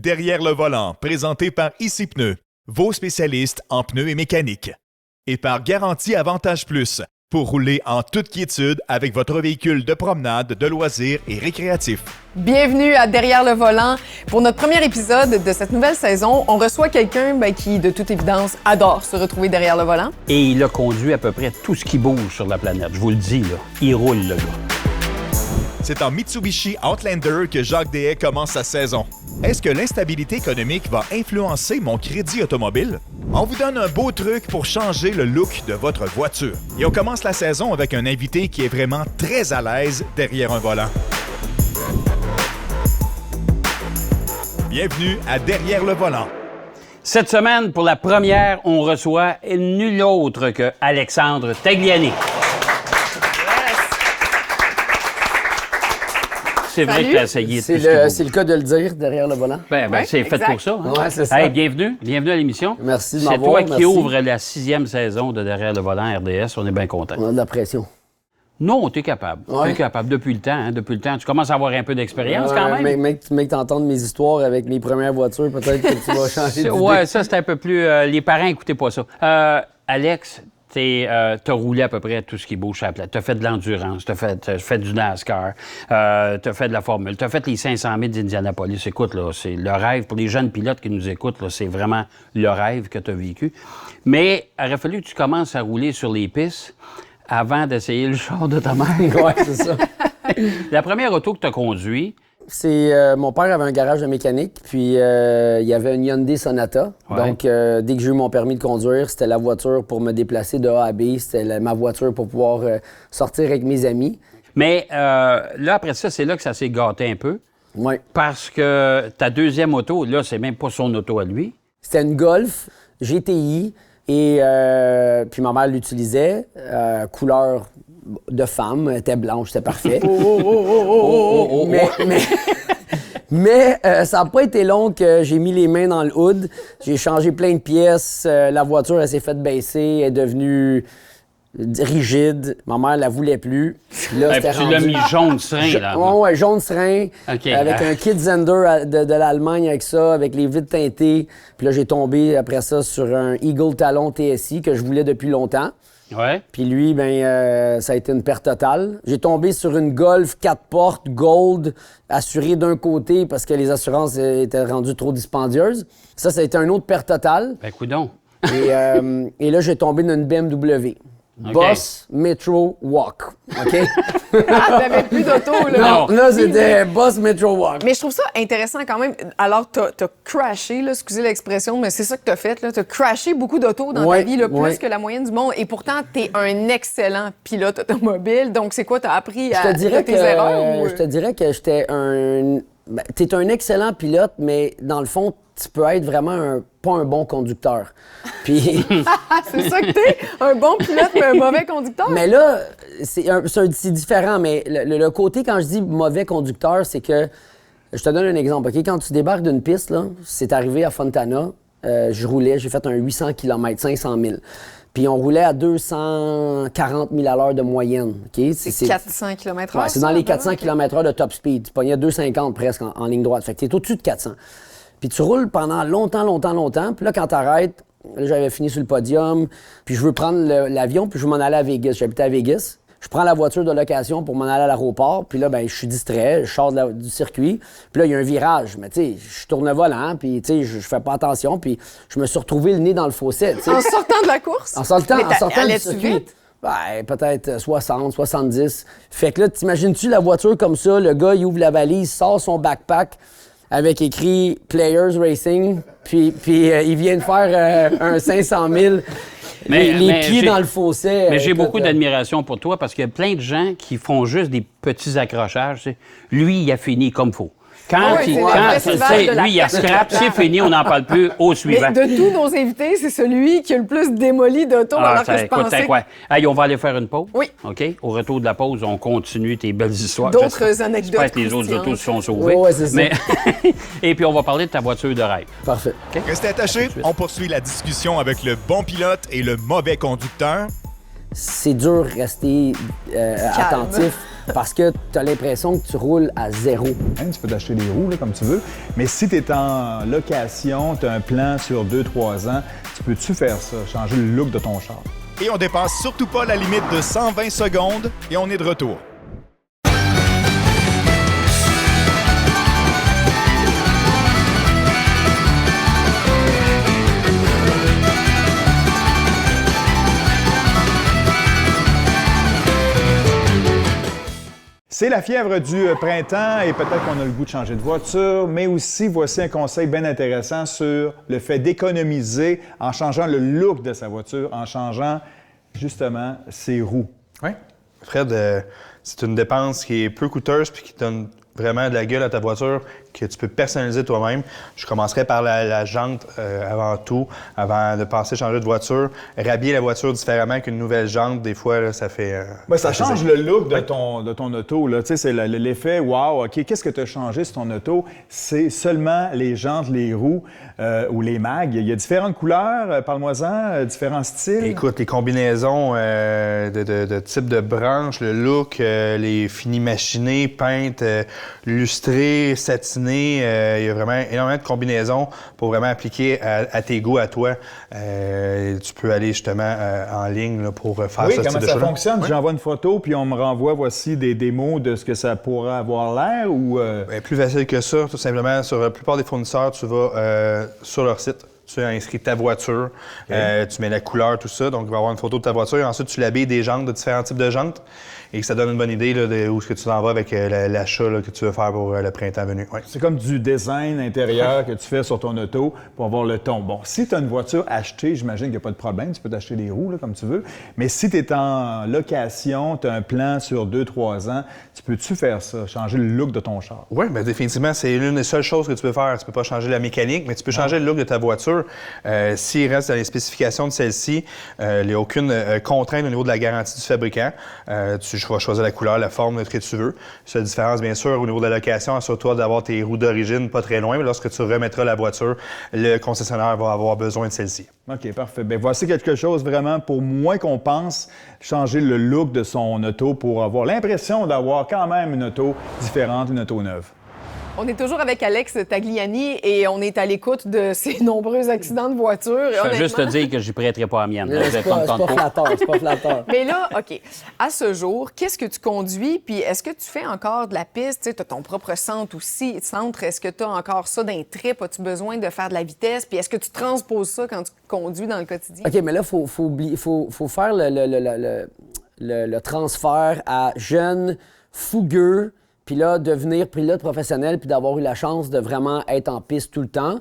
Derrière le volant, présenté par Ici Pneus, vos spécialistes en pneus et mécanique. Et par Garantie Avantage Plus, pour rouler en toute quiétude avec votre véhicule de promenade, de loisirs et récréatif. Bienvenue à Derrière le volant. Pour notre premier épisode de cette nouvelle saison, on reçoit quelqu'un qui, de toute évidence, adore se retrouver derrière le volant. Et il a conduit à peu près tout ce qui bouge sur la planète. Je vous le dis, là. Il roule, le gars. C'est en Mitsubishi Outlander que Jacques Dehaye commence sa saison. Est-ce que l'instabilité économique va influencer mon crédit automobile? On vous donne un beau truc pour changer le look de votre voiture. Et on commence la saison avec un invité qui est vraiment très à l'aise derrière un volant. Bienvenue à Derrière le volant. Cette semaine, pour la première, on reçoit nul autre que Alexandre Tagliani. C'est vrai que tu as essayé. C'est le cas de le dire, derrière le volant. Ben, c'est fait pour ça. Hein? Ouais, c'est ça. Hey, bienvenue à l'émission. Merci de C'est m'avoir. toi qui ouvre la 6e saison de Derrière le volant RDS. On est bien contents. On a de la pression. Non, t'es capable. Ouais. T'es capable depuis le temps. Hein, depuis le temps. Tu commences à avoir un peu d'expérience quand même. Mec, t'entends mes histoires avec mes premières voitures, peut-être que tu vas changer d'idée. Ouais, ça, c'est un peu plus... les parents, écoutez pas ça. Alex, t'as roulé à peu près tout ce qui bouge sur la planète. T'as fait de l'endurance, t'as fait du NASCAR, t'as fait de la Formule, t'as fait les 500 000 d'Indianapolis. Écoute, là, c'est le rêve. Pour les jeunes pilotes qui nous écoutent, là, c'est vraiment le rêve que t'as vécu. Mais il aurait fallu que tu commences à rouler sur les pistes avant d'essayer le char de ta mère. Ouais, c'est ça. La première auto que t'as conduit... C'est mon père avait un garage de mécanique, puis il y avait une Hyundai Sonata. Ouais. Donc, dès que j'ai eu mon permis de conduire, c'était la voiture pour me déplacer de A à B. C'était ma voiture pour pouvoir sortir avec mes amis. Mais là, après ça, c'est là que ça s'est gâté un peu. Oui. Parce que ta deuxième auto, là, c'est même pas son auto à lui. C'était une Golf GTI, et puis ma mère l'utilisait, couleur de femme, elle était blanche, c'était parfait. Mais ça n'a pas été long que j'ai mis les mains dans le hood, j'ai changé plein de pièces, la voiture, elle s'est faite baisser, elle est devenue rigide, ma mère la voulait plus. Puis là, Tu l'as mis jaune serein, là. Ouais, jaune serein, Okay. avec un kit Zender de l'Allemagne avec ça, avec les vitres teintées. Puis là, j'ai tombé après ça sur un Eagle Talon TSI que je voulais depuis longtemps. Ouais. Puis lui, ça a été une perte totale. J'ai tombé sur une Golf 4 portes Gold, assurée d'un côté parce que les assurances étaient rendues trop dispendieuses. Ça a été une autre perte totale. Ben, coudonc. Et là, j'ai tombé dans une BMW. OK. Boss Metro Walk. OK? Ah, t'avais plus d'auto, là. Non. Là, c'était Boss Metro Walk. Mais je trouve ça intéressant quand même. Alors, t'as crashé, là, excusez l'expression, mais c'est ça que t'as fait, là. T'as crashé beaucoup d'autos dans ta vie, là, plus que la moyenne du monde. Et pourtant, t'es un excellent pilote automobile. Donc, c'est quoi, t'as appris à tes erreurs? Ou... Je te dirais que j'étais un... T'es un excellent pilote, mais dans le fond, tu peux être vraiment pas un bon conducteur. Puis... c'est ça que t'es? Un bon pilote, mais un mauvais conducteur? Mais là, c'est différent, mais le côté, quand je dis mauvais conducteur, c'est que... Je te donne un exemple, OK? Quand tu débarques d'une piste, là, c'est arrivé à Fontana, je roulais, j'ai fait un 800 km, 500 000. Puis on roulait à 240 000 à l'heure de moyenne. OK? C'est 400 km/h. Ouais, c'est dans les 400 km/h de top speed. Tu pognais 250 presque en ligne droite. Fait que t'es au-dessus de 400. Puis tu roules pendant longtemps. Puis là, quand t'arrêtes, là, j'avais fini sur le podium, puis je veux prendre l'avion, puis je veux m'en aller à Vegas. J'habitais à Vegas. Je prends la voiture de location pour m'en aller à l'aéroport, puis là, je suis distrait, je sors du circuit, puis là, il y a un virage. Mais tu sais, je tourne le volant, puis tu sais, je fais pas attention, puis je me suis retrouvé le nez dans le fossé. T'sais. En sortant de la course? En sortant du circuit. Vite? Peut-être 60, 70. Fait que là, t'imagines-tu la voiture comme ça, le gars, il ouvre la valise, sort son backpack avec écrit « Players Racing », puis il vient de faire un 500 000, les pieds dans le fossé. Mais j'ai beaucoup d'admiration pour toi parce qu'il y a plein de gens qui font juste des petits accrochages. Tu sais. Lui, il a fini comme il faut. Quand lui, il a scrap, c'est fini, on n'en parle plus au suivant. Mais de tous nos invités, c'est celui qui a le plus démoli d'auto, alors que je pensais... Quoi? Hey, on va aller faire une pause. Oui. OK? Au retour de la pause, on continue tes belles histoires. D'autres anecdotes. J'espère que les autres autos se sont sauvés. Ouais, c'est ça. Mais... Et puis, on va parler de ta voiture de rêve. Parfait. Okay? Restez attachés, on poursuit la discussion avec le bon pilote et le mauvais conducteur. C'est dur de rester attentif parce que tu as l'impression que tu roules à zéro. Tu peux t'acheter des roues là, comme tu veux, mais si tu es en location, tu as un plan sur 2-3 ans, tu peux-tu faire ça, changer le look de ton char? Et on dépasse surtout pas la limite de 120 secondes et on est de retour. C'est la fièvre du printemps et peut-être qu'on a le goût de changer de voiture, mais aussi voici un conseil bien intéressant sur le fait d'économiser en changeant le look de sa voiture, en changeant justement ses roues. Oui. Fred, c'est une dépense qui est peu coûteuse puis qui donne vraiment de la gueule à ta voiture que tu peux personnaliser toi-même. Je commencerai par la jante avant tout, avant de penser changer de voiture. Rhabiller la voiture différemment qu'une nouvelle jante, des fois, là, ça fait... Ça change le look de ton auto. Là. Tu sais, c'est l'effet « wow, OK, qu'est-ce que tu as changé sur ton auto? » C'est seulement les jantes, les roues ou les mags. Il y a différentes couleurs, parle-moi-en, différents styles. Écoute, les combinaisons de type de branches, le look, les finis machinés, peintes, lustrées, satinées, il y a vraiment énormément de combinaisons pour vraiment appliquer à tes goûts, à toi. Tu peux aller justement en ligne là, pour faire ce type de choses. Oui, comment ça fonctionne? Oui. J'envoie une photo puis on me renvoie, voici des démos de ce que ça pourrait avoir l'air ou... Plus facile que ça, tout simplement. Sur la plupart des fournisseurs, tu vas sur leur site. Tu inscris ta voiture, okay. Tu mets la couleur, tout ça. Donc, il va y avoir une photo de ta voiture. Ensuite, tu l'habilles des jantes, de différents types de jantes. Et ça donne une bonne idée là, de où est-ce que tu t'en vas avec l'achat là, que tu veux faire pour le printemps venu. Ouais. C'est comme du design intérieur que tu fais sur ton auto pour avoir le ton. Bon, si tu as une voiture achetée, j'imagine qu'il n'y a pas de problème. Tu peux t'acheter des roues là, comme tu veux. Mais si tu es en location, tu as un plan sur 2-3 ans, tu peux-tu faire ça, changer le look de ton char? Oui, bien définitivement, c'est l'une des seules choses que tu peux faire. Tu peux pas changer la mécanique, mais tu peux changer le look de ta voiture. S'il reste dans les spécifications de celle-ci, il n'y a aucune contrainte au niveau de la garantie du fabricant. Tu vas choisir la couleur, la forme que tu veux. Seule différence, bien sûr, au niveau de la location, assure-toi d'avoir tes roues d'origine pas très loin. Mais lorsque tu remettras la voiture, le concessionnaire va avoir besoin de celle-ci. OK, parfait. Bien, voici quelque chose vraiment pour moins qu'on pense, changer le look de son auto pour avoir l'impression d'avoir quand même une auto différente, une auto neuve. On est toujours avec Alex Tagliani et on est à l'écoute de ses nombreux accidents de voiture. Je vais juste te dire que je n'y prêterai pas à mienne. C'est pas flatteur. Mais là, OK, à ce jour, qu'est-ce que tu conduis? Puis est-ce que tu fais encore de la piste? Tu as ton propre centre aussi. Est-ce que tu as encore ça d'un trip? As-tu besoin de faire de la vitesse? Puis est-ce que tu transposes ça quand tu conduis dans le quotidien? OK, mais là, il faut faire le transfert à jeune, fougueux, puis là, devenir pilote professionnel, puis d'avoir eu la chance de vraiment être en piste tout le temps.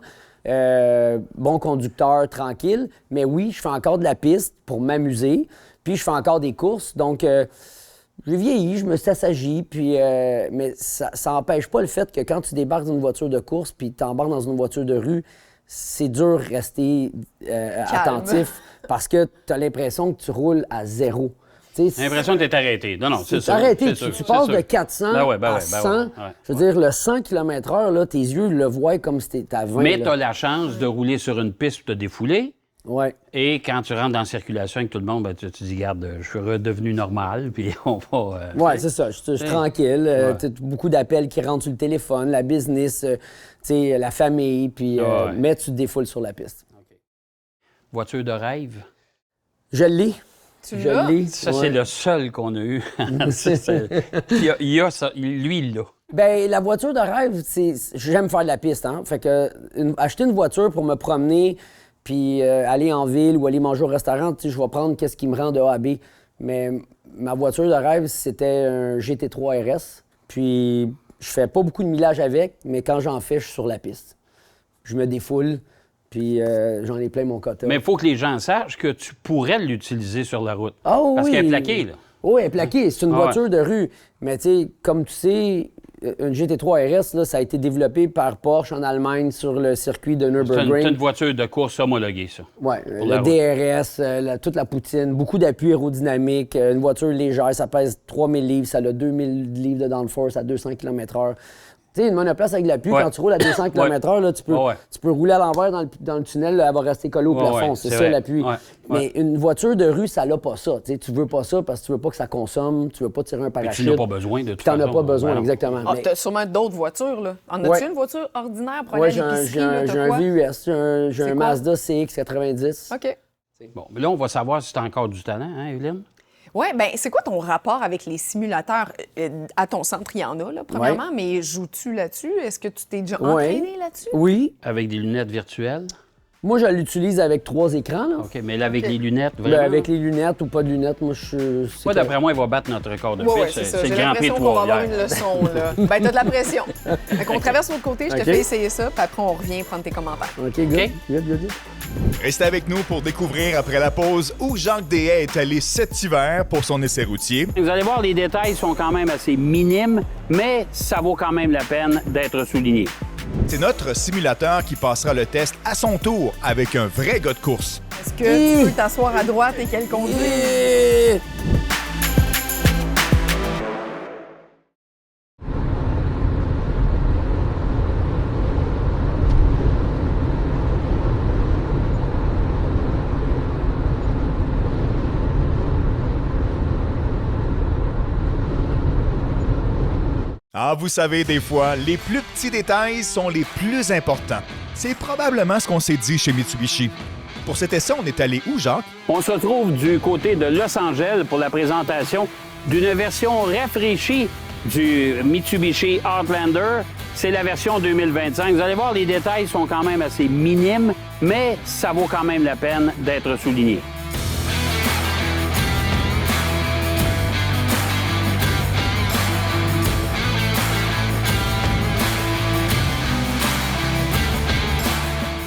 Bon conducteur, tranquille. Mais oui, je fais encore de la piste pour m'amuser, puis je fais encore des courses. Donc, j'ai vieilli, je me suis assagi, puis, mais ça n'empêche pas le fait que quand tu débarques dans une voiture de course, puis tu embarques dans une voiture de rue, c'est dur de rester attentif parce que tu as l'impression que tu roules à zéro. J'ai l'impression que tu es arrêté. Non, c'est ça. Arrêté. Tu passes de 400 à 100. Je veux dire, le 100 km/h, là, tes yeux le voient comme si t'étais à 20. Mais tu as la chance de rouler sur une piste pour te défouler. Ouais. Et quand tu rentres dans la circulation avec tout le monde, ben, tu dis, regarde, je suis redevenu normal, puis on va... oui, c'est ça. Je suis tranquille. Beaucoup d'appels qui rentrent sur le téléphone, la business, la famille, puis mais tu te défoules sur la piste. Okay. Voiture de rêve? Je l'ai. Je l'ai. Ça, c'est le seul qu'on a eu. Il y a ça. Lui, il l'a. Bien, la voiture de rêve, j'aime faire de la piste. Hein? Fait que acheter une voiture pour me promener, puis aller en ville ou aller manger au restaurant, je vais prendre qu'est-ce qui me rend de A à B. Mais ma voiture de rêve, c'était un GT3 RS. Puis je fais pas beaucoup de millage avec, mais quand j'en fais, je suis sur la piste. Je me défoule. Puis j'en ai plein mon quota. Mais il faut que les gens sachent que tu pourrais l'utiliser sur la route. Oh, parce qu'elle est plaquée, là. Oui, elle est plaquée. C'est une voiture de rue. Mais tu sais, comme tu sais, une GT3 RS, là, ça a été développé par Porsche en Allemagne sur le circuit de Nürburgring. C'est une voiture de course homologuée, ça. Oui, le DRS, toute la poutine, beaucoup d'appui aérodynamique, une voiture légère, ça pèse 3000 livres, ça a 2000 livres de downforce à 200 km/h. Tu sais, une monoplace avec de l'appui, Ouais. quand tu roules à 200 km/h, là, tu peux rouler à l'envers dans le tunnel, là, elle va rester collée au plafond. C'est ça vrai. l'appui. Ouais. Mais une voiture de rue, ça n'a pas ça. Tu veux pas ça parce que tu veux pas que ça consomme, tu veux pas tirer un Mais parachute. tu n'as pas besoin de tout. Tu n'en as pas besoin, Ben non. exactement. Ah, Mais- t'as sûrement d'autres voitures, là. En as-tu une voiture ordinaire pour Ouais, aller à l'épicerie, là? j'ai T'as un quoi? VUS, j'ai C'est un quoi? Mazda CX-90. OK. Bon, mais là, on va savoir si tu as encore du talent, hein, Evelyne? Oui, bien, c'est quoi ton rapport avec les simulateurs? À ton centre, il y en a, là, premièrement, mais joues-tu là-dessus? Est-ce que tu t'es déjà entraîné là-dessus? Oui. Avec des lunettes virtuelles? Moi, je l'utilise avec 3 écrans. Là. OK, mais là, avec OK. les lunettes, Là, vraiment? avec les lunettes ou pas de lunettes, moi, c'est Moi, d'après moi, il va battre notre record de Oui, fait. c'est ça. C'est J'ai le Grand Prix de l'impression qu'on va avoir Trois-Rivières. une leçon, là. Ben, t'as de la pression. Fait qu'on traverse l'autre côté, je te OK. fais essayer ça, puis après, on revient prendre tes commentaires. OK, good. OK. Good. Restez avec nous pour découvrir après la pause où Jacques Deshaies est allé cet hiver pour son essai routier. Vous allez voir, les détails sont quand même assez minimes, mais ça vaut quand même la peine d'être souligné. C'est notre simulateur qui passera le test à son tour avec un vrai gars de course. Est-ce que tu peux t'asseoir à droite et qu'elle conduise? Et... Ah, vous savez, des fois, les plus petits détails sont les plus importants. C'est probablement ce qu'on s'est dit chez Mitsubishi. Pour cet essai, on est allé où, Jacques? On se trouve du côté de Los Angeles pour la présentation d'une version rafraîchie du Mitsubishi Outlander. C'est la version 2025. Vous allez voir, les détails sont quand même assez minimes, mais ça vaut quand même la peine d'être souligné.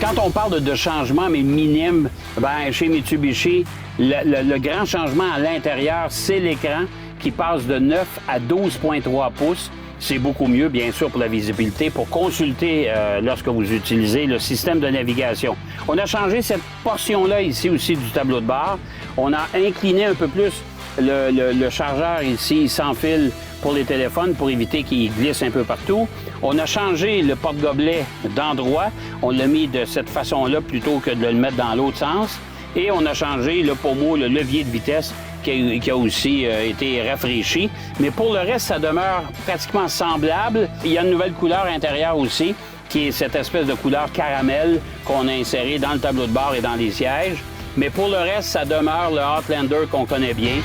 Quand on parle de changements, mais minimes, ben, chez Mitsubishi, le grand changement à l'intérieur, c'est l'écran qui passe de 9 à 12,3 pouces. C'est beaucoup mieux, bien sûr, pour la visibilité, pour consulter lorsque vous utilisez le système de navigation. On a changé cette portion-là ici aussi du tableau de bord. On a incliné un peu plus le chargeur ici sans fil pour les téléphones pour éviter qu'il glisse un peu partout. On a changé le porte-gobelet d'endroit. On l'a mis de cette façon-là plutôt que de le mettre dans l'autre sens. Et on a changé le pommeau, le levier de vitesse qui a aussi été rafraîchi. Mais pour le reste, ça demeure pratiquement semblable. Il y a une nouvelle couleur intérieure aussi, qui est cette espèce de couleur caramel qu'on a insérée dans le tableau de bord et dans les sièges. Mais pour le reste, ça demeure le Outlander qu'on connaît bien.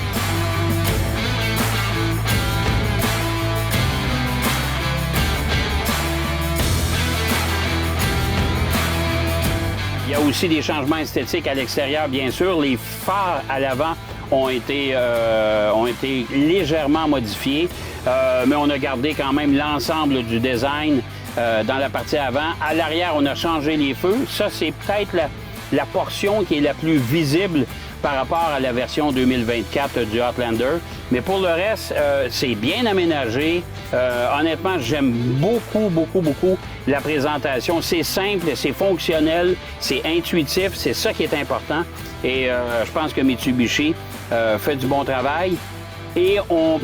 Il y a aussi des changements esthétiques à l'extérieur, bien sûr. Les phares à l'avant ont été légèrement modifiés, mais on a gardé quand même l'ensemble du design dans la partie avant. À l'arrière, on a changé les feux. Ça, c'est peut-être la portion qui est la plus visible par rapport à la version 2024 du Outlander. Mais pour le reste, c'est bien aménagé. Honnêtement, j'aime beaucoup la présentation. C'est simple, c'est fonctionnel, c'est intuitif, c'est ça qui est important. Et je pense que Mitsubishi fait du bon travail. Et en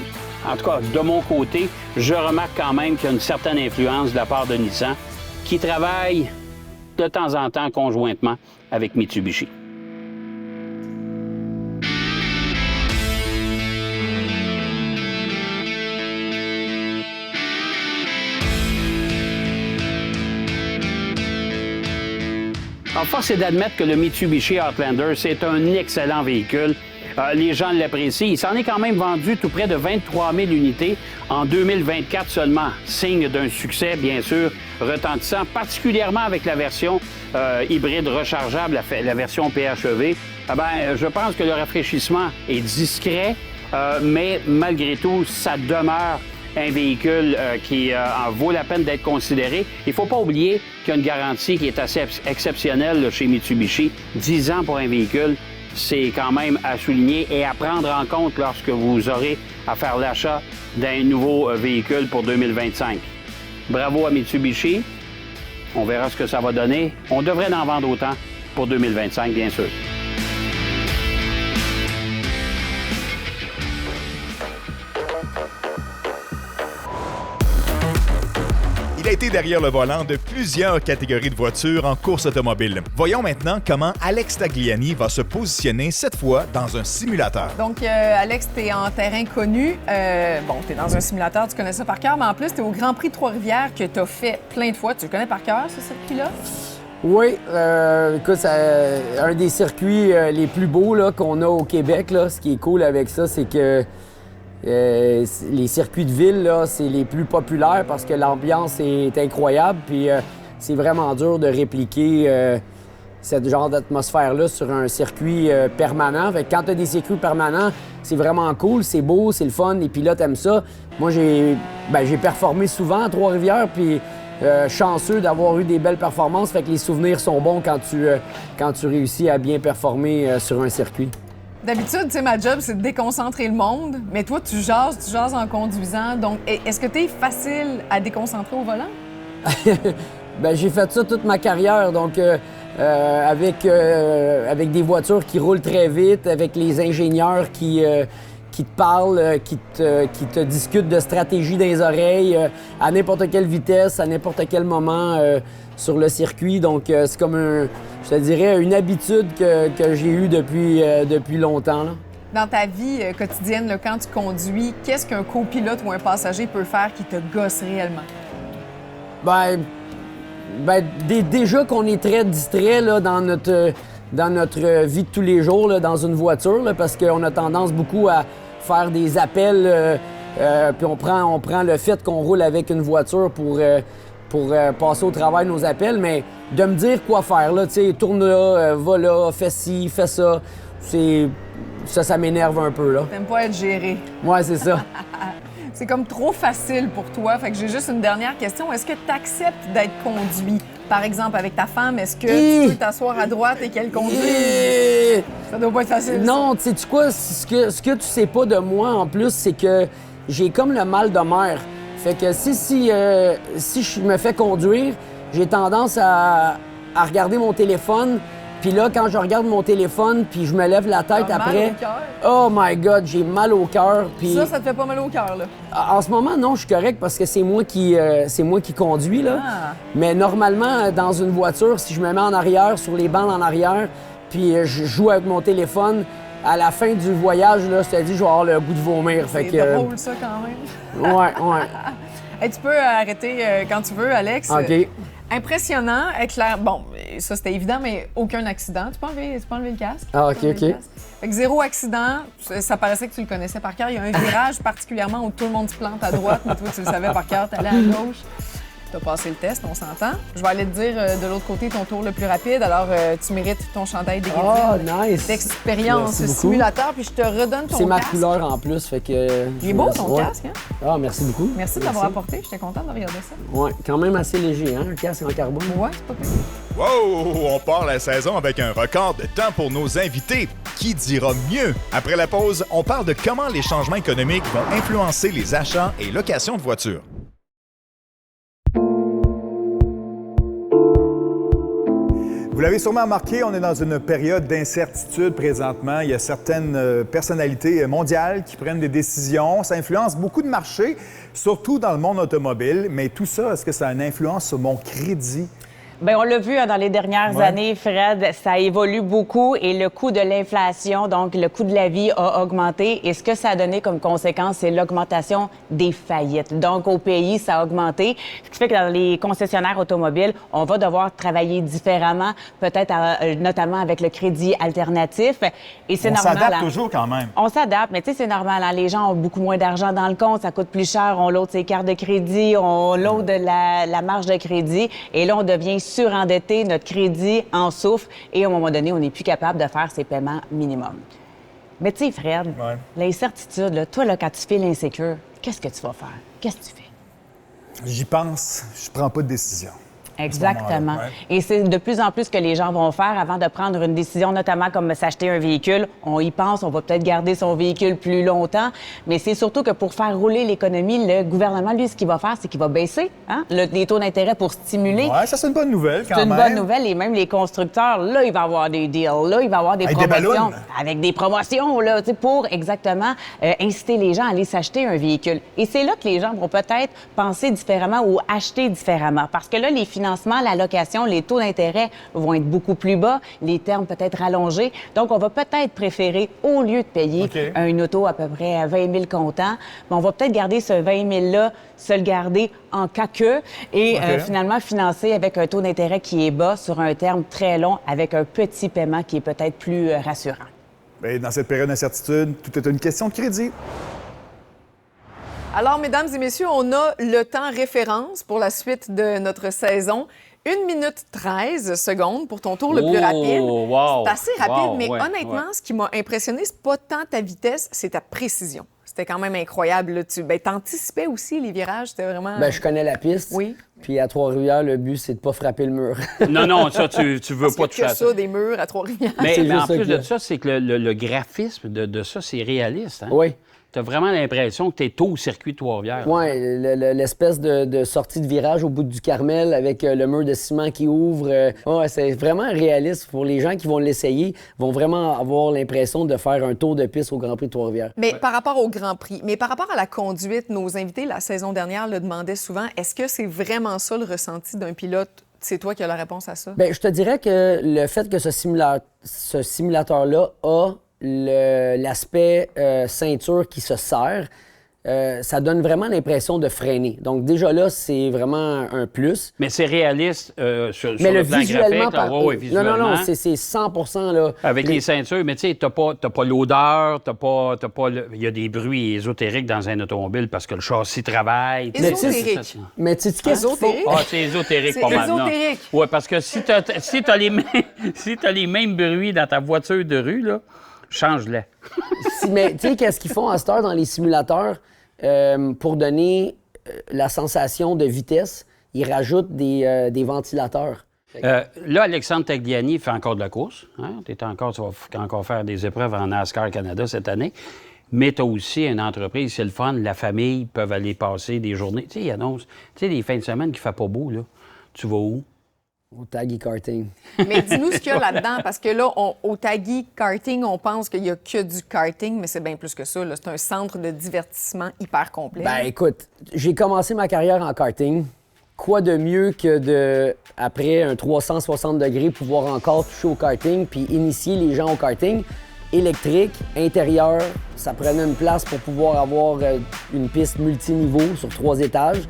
tout cas, de mon côté, je remarque quand même qu'il y a une certaine influence de la part de Nissan qui travaille de temps en temps conjointement avec Mitsubishi. Alors, force est d'admettre que le Mitsubishi Outlander, c'est un excellent véhicule. Les gens l'apprécient. Il s'en est quand même vendu tout près de 23 000 unités en 2024 seulement. Signe d'un succès, bien sûr, retentissant, particulièrement avec la version hybride rechargeable, la version PHEV. Je pense que le rafraîchissement est discret, mais malgré tout, ça demeure un véhicule qui en vaut la peine d'être considéré. Il ne faut pas oublier qu'il y a une garantie qui est assez exceptionnelle chez Mitsubishi. 10 ans pour un véhicule, c'est quand même à souligner et à prendre en compte lorsque vous aurez à faire l'achat d'un nouveau véhicule pour 2025. Bravo à Mitsubishi. On verra ce que ça va donner. On devrait en vendre autant pour 2025, bien sûr. été derrière le volant de plusieurs catégories de voitures en course automobile. Voyons maintenant comment Alex Tagliani va se positionner cette fois dans un simulateur. Donc, Alex, t'es en terrain connu. T'es dans un simulateur, tu connais ça par cœur, mais en plus, t'es au Grand Prix de Trois-Rivières que t'as fait plein de fois. Tu le connais par cœur, ce circuit-là? Oui, écoute, c'est un des circuits les plus beaux là, qu'on a au Québec. Là. Ce qui est cool avec ça, c'est que les circuits de ville, là, c'est les plus populaires parce que l'ambiance est incroyable. Puis c'est vraiment dur de répliquer ce genre d'atmosphère-là sur un circuit permanent. Fait que quand tu as des circuits permanents, c'est vraiment cool, c'est beau, c'est le fun, les pilotes aiment ça. Moi, j'ai performé souvent à Trois-Rivières, puis chanceux d'avoir eu des belles performances. Fait que les souvenirs sont bons quand tu réussis à bien performer sur un circuit. D'habitude, tu sais, ma job, c'est de déconcentrer le monde, mais toi, tu jases en conduisant. Donc, est-ce que tu es facile à déconcentrer au volant? J'ai fait ça toute ma carrière, donc avec des voitures qui roulent très vite, avec les ingénieurs qui te parlent, qui te discutent de stratégie dans les oreilles, à n'importe quelle vitesse, à n'importe quel moment sur le circuit. Donc, c'est comme je te dirais, une habitude que j'ai eue depuis longtemps, là. Dans ta vie quotidienne, là, quand tu conduis, qu'est-ce qu'un copilote ou un passager peut faire qui te gosse réellement? Déjà qu'on est très distrait là, dans notre vie de tous les jours là, dans une voiture, là, parce qu'on a tendance beaucoup à faire des appels, puis on prend le fait qu'on roule avec une voiture pour passer au travail nos appels, mais de me dire quoi faire, là, tu sais, tourne là, va là, fais ci, fais ça, ça m'énerve un peu, là. T'aimes pas être géré. Ouais, c'est ça. C'est comme trop facile pour toi. Fait que j'ai juste une dernière question. Est-ce que tu acceptes d'être conduit? Par exemple, avec ta femme, est-ce que tu peux t'asseoir à droite et qu'elle conduise? Ça doit pas être facile. Non, tu sais quoi? Ce que tu sais pas de moi, en plus, c'est que j'ai comme le mal de mer. Fait que si je me fais conduire, j'ai tendance à regarder mon téléphone. Puis là, quand je regarde mon téléphone, puis je me lève la tête après... Oh my God, j'ai mal au cœur. Puis... Ça te fait pas mal au cœur, là? En ce moment, non, je suis correct parce que c'est moi qui conduis, là. Ah. Mais normalement, dans une voiture, si je me mets en arrière, sur les bancs en arrière, puis je joue avec mon téléphone, à la fin du voyage, là, je te dis, je vais avoir le goût de vomir. C'est drôle, ça, quand même. Ouais. Hey, tu peux arrêter quand tu veux, Alex. OK. Impressionnant, éclair. Bon, ça c'était évident, mais aucun accident. Tu peux enlever le casque? Ah, OK. Fait que zéro accident. Ça paraissait que tu le connaissais par cœur. Il y a un virage particulièrement où tout le monde se plante à droite, mais toi tu le savais par cœur, t'allais à gauche. T'as passé le test, on s'entend. Je vais aller te dire de l'autre côté ton tour le plus rapide. Alors, tu mérites ton chandail d'Église. Oh, nice! D'expérience simulateur. Puis je te redonne ton casque. C'est ma couleur en plus, fait que... Il est beau ton casque, hein? Ah, merci beaucoup. Merci de l'avoir apporté. J'étais contente de regarder ça. Ouais, quand même assez léger, hein, un casque en carbone. Ouais, c'est pas pire. Wow! On part la saison avec un record de temps pour nos invités. Qui dira mieux? Après la pause, on parle de comment les changements économiques vont influencer les achats et locations de voitures. Vous l'avez sûrement remarqué, on est dans une période d'incertitude présentement. Il y a certaines personnalités mondiales qui prennent des décisions. Ça influence beaucoup de marchés, surtout dans le monde automobile. Mais tout ça, est-ce que ça a une influence sur mon crédit? Bien, on l'a vu dans les dernières années, Fred, ça évolue beaucoup et le coût de l'inflation, donc le coût de la vie a augmenté. Et ce que ça a donné comme conséquence, c'est l'augmentation des faillites. Donc, au pays, ça a augmenté. Ce qui fait que dans les concessionnaires automobiles, on va devoir travailler différemment, peut-être notamment avec le crédit alternatif. Et c'est normal. On s'adapte toujours quand même. On s'adapte, mais tu sais, c'est normal. Hein? Les gens ont beaucoup moins d'argent dans le compte, ça coûte plus cher, on load ses cartes de crédit, on load la marge de crédit. Et là, on devient surendetté, notre crédit en souffre et à un moment donné, on n'est plus capable de faire ses paiements minimum. Mais tu sais, Fred, l'incertitude, là, toi, là, quand tu fais l'insécure, qu'est-ce que tu vas faire? Qu'est-ce que tu fais? J'y pense, je prends pas de décision. Exactement. Ouais. Et c'est de plus en plus que les gens vont faire avant de prendre une décision, notamment comme s'acheter un véhicule. On y pense, on va peut-être garder son véhicule plus longtemps, mais c'est surtout que pour faire rouler l'économie, le gouvernement, lui, ce qu'il va faire, c'est qu'il va baisser les taux d'intérêt pour stimuler. Ouais, ça, c'est une bonne nouvelle quand même. C'est une bonne nouvelle. Et même les constructeurs, là, il va y avoir des deals, là, il va y avoir des Avec des promotions. ballons. Avec des promotions, là, pour exactement inciter les gens à aller s'acheter un véhicule. Et c'est là que les gens vont peut-être penser différemment ou acheter différemment. Parce que là, les financements, la location, les taux d'intérêt vont être beaucoup plus bas, les termes peut-être rallongés. Donc, on va peut-être préférer, au lieu de payer une auto à peu près à 20 000 comptant, on va peut-être garder ce 20 000-là, se le garder en cas que, et finalement financer avec un taux d'intérêt qui est bas sur un terme très long, avec un petit paiement qui est peut-être plus rassurant. Bien, dans cette période d'incertitude, tout est une question de crédit. Alors, mesdames et messieurs, on a le temps référence pour la suite de notre saison. 1 minute 13 secondes pour ton tour le plus rapide. Wow, C'est assez rapide, mais ouais, honnêtement, ce qui m'a impressionné, c'est pas tant ta vitesse, c'est ta précision. C'était quand même incroyable. Là. T'anticipais aussi les virages, c'était vraiment... Ben, je connais la piste. Oui. Puis à Trois-Rivières, le but, c'est de pas frapper le mur. Non, ça, tu veux Parce pas qu'il y a te que faire ça, des murs à Trois-Rivières. Mais C'est en juste ça plus qu'il y a. de ça, c'est que le graphisme de ça, c'est réaliste. Hein? Oui. Tu as vraiment l'impression que tu es au circuit de Trois-Rivières. Oui, l'espèce de sortie de virage au bout du Carmel avec le mur de ciment qui ouvre. Ouais, c'est vraiment réaliste. Pour les gens qui vont l'essayer, vont vraiment avoir l'impression de faire un tour de piste au Grand Prix de Trois-Rivières. Mais par rapport au Grand Prix, mais par rapport à la conduite, nos invités la saison dernière le demandaient souvent. Est-ce que c'est vraiment ça le ressenti d'un pilote? C'est toi qui as la réponse à ça? Bien, je te dirais que le fait que ce simulateur-là a l'aspect ceinture qui se serre, ça donne vraiment l'impression de freiner. Donc déjà là, c'est vraiment un plus. Mais c'est réaliste sur Mais le plan visuellement, graphique. Là, visuellement. Non, c'est 100% là. Avec les ceintures, mais tu sais, t'as pas l'odeur, il y a des bruits ésotériques dans un automobile parce que le châssis travaille. Ésotérique. Mais tu sais qu'est-ce qu'il faut? Ésotérique? Ah, c'est ésotérique C'est pas mal. ésotérique. Oui, parce que si t'as les mêmes bruits dans ta voiture de rue, là, change-les. Mais tu sais, qu'est-ce qu'ils font à cette heure dans les simulateurs pour donner la sensation de vitesse? Ils rajoutent des ventilateurs. Là, Alexandre Tagliani fait encore de la course. Hein? Tu vas encore faire des épreuves en NASCAR Canada cette année. Mais tu as aussi une entreprise, c'est le fun, la famille peuvent aller passer des journées. Tu sais, ils annoncent, tu sais, les fins de semaine qui ne fait pas beau, là. Tu vas où? Au Taggy Karting. Mais dis-nous ce qu'il y a là-dedans, parce que là, au Taggy Karting, on pense qu'il n'y a que du karting, mais c'est bien plus que ça. Là. C'est un centre de divertissement hyper complet. Ben écoute, j'ai commencé ma carrière en karting. Quoi de mieux que après un 360 degrés, pouvoir encore toucher au karting puis initier les gens au karting? Électrique, intérieur, ça prenait une place pour pouvoir avoir une piste multiniveau sur 3 étages.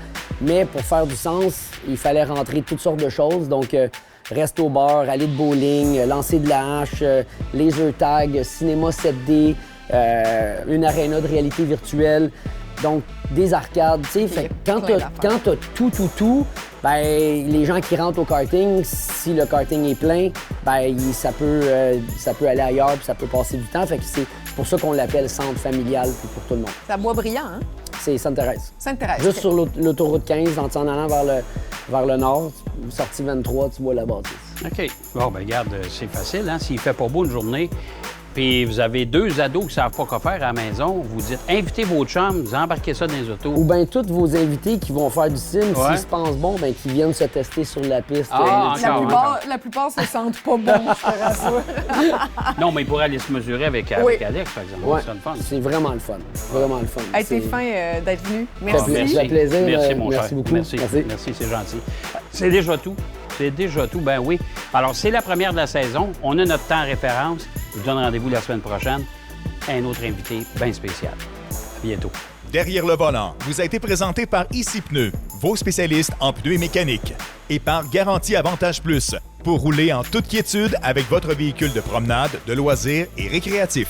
Mais pour faire du sens, il fallait rentrer toutes sortes de choses. Donc, resto-bar, aller de bowling, lancer de la hache, laser tag, cinéma 7D, une aréna de réalité virtuelle. Donc, des arcades, tu sais. Fait que quand t'as tout, ben les gens qui rentrent au karting, si le karting est plein, ben ça peut aller ailleurs puis ça peut passer du temps. Fait que c'est pour ça qu'on l'appelle centre familial pour tout le monde. C'est à Bois-Brillant, hein? C'est Sainte-Thérèse. Sainte-Thérèse. Juste sur l'autoroute 15, en allant vers le nord, sortie 23, tu vois la bâtisse. OK. Bon, ben regarde, c'est facile, hein? S'il fait pas beau une journée, puis vous avez 2 ados qui ne savent pas quoi faire à la maison, vous dites invitez vos chums, vous embarquez ça dans les autos. Ou bien tous vos invités qui vont faire du sim, Ouais. s'ils se pensent bon, ben qu'ils viennent se tester sur la piste. Ah, La plupart se sentent pas bons, je te rassure. Non, mais ils pourraient aller se mesurer avec Oui. Alex, par exemple. Ouais, C'est le fun. c'est vraiment le fun. Vraiment le fun. Hey, t'es C'est- fin d'être venu. Ah, Merci. Ça fait plaisir. Merci, mon merci cher. beaucoup. Merci, c'est gentil. C'est déjà tout. C'est déjà tout, ben oui. Alors, c'est la première de la saison. On a notre temps en référence. Je vous donne rendez-vous la semaine prochaine. Un autre invité bien spécial. À bientôt. Derrière le volant vous a été présenté par Ici Pneus, vos spécialistes en pneus et mécanique, et par Garantie Avantage Plus, pour rouler en toute quiétude avec votre véhicule de promenade, de loisirs et récréatif.